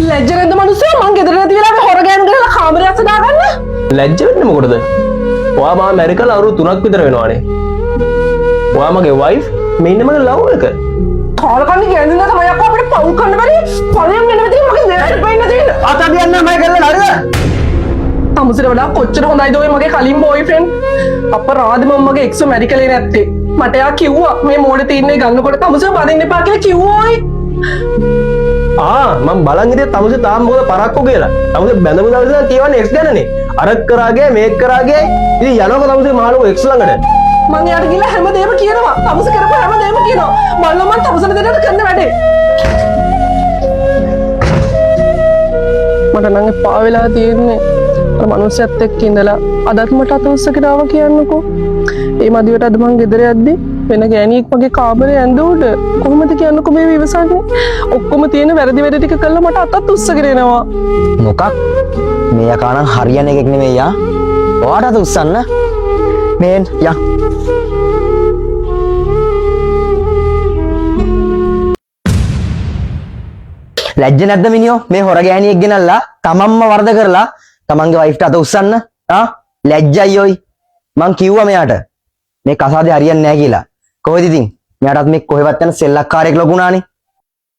ලැජ්ජ නැද්ද මිනිස්සු? මං ගෙදර නැති වෙලාවේ හොර ගෑනු ගහලා කාමරයක් සදාගන්න. ලැජ්ජ වෙන්නේ මොකටද? ඔයා මම මැරිකලා අවුරුදු 3ක් විතර වෙනවානේ. ඔයා මගේ වයිෆ්, මේ ඉන්නේ මගේ ලව් එක. කාලකන්ණි කියන්නේ තමයි අක්කා අපිට පව් කරන්න බැරි. පළයන් වෙන විදිහ මගේ දෙයට පෙන්න තියෙන. අතපියන්න මම කරලා හරිද? තමුසෙට වඩා කොච්චර හොඳයිද ඔය මගේ කලින් බෝයිෆ්‍රෙන්ඩ්. අපරාධ මම මගේ එක්ස් මැරිකලේ නැත්තේ. මට එයා කිව්වා මේ මෝඩේ තින්නේ ගන්නකොට තමුසෙ බදින්න එපා කියලා කිව්වෝයි. මම බලන් ඉතින් තමුසේ තාම මොකද පරක්කෝ කියලා. තමුසේ බැඳපු දවසේ කියවන්නේ එක්ස් ගැනනේ. අරක් කරාගේ මේක කරාගේ ඉතින් යනකොට තමුසේ මාළුව එක්ස් ළඟට. මං යාට ගිහලා හැමදේම කියනවා. තමුසේ කරපු හැමදේම කියනවා. මල්ල මං තමුසෙ දෙන්නට කරන වැඩේ. මට නම් එපා වෙලා තියෙන්නේ. අර මනුස්සයත් එක්ක ඉඳලා අදත් මට අත උස්සගෙන ආවා කියන්නකෝ. ඒ මදිවට අද මං ගෙදර යද්දි වෙන ගෑණියෙක් මගේ කාමරේ ඇඳුවට කොහොමද කියන්නකෝ මේ විවසන්නේ? ඔක්කොම තියෙන වැරදි වැඩ ටික කළා මට අතත් උස්සගෙන එනවා. මොකක්? මේ යකා නම් හරියන එකෙක් නෙමෙයි යා. ඔයාට අත උස්සන්න. මේන් යා. ලැජ්ජ නැද්ද මිනිහෝ? මේ හොර ගෑණියෙක් ගෙනල්ලා තමන්ම වරද කරලා තමන්ගේ වයිෆ්ට අත උස්සන්න. ලැජ්ජයි ඔයි. මං කිව්වා මෙයාට මේ කසාදේ හරියන්නේ නැහැ කියලා. කොහෙද ඉතින්? මෙයාටත් මේ කොහෙවත් යන සෙල්ලක්කාරයෙක් ලොකුණානේ.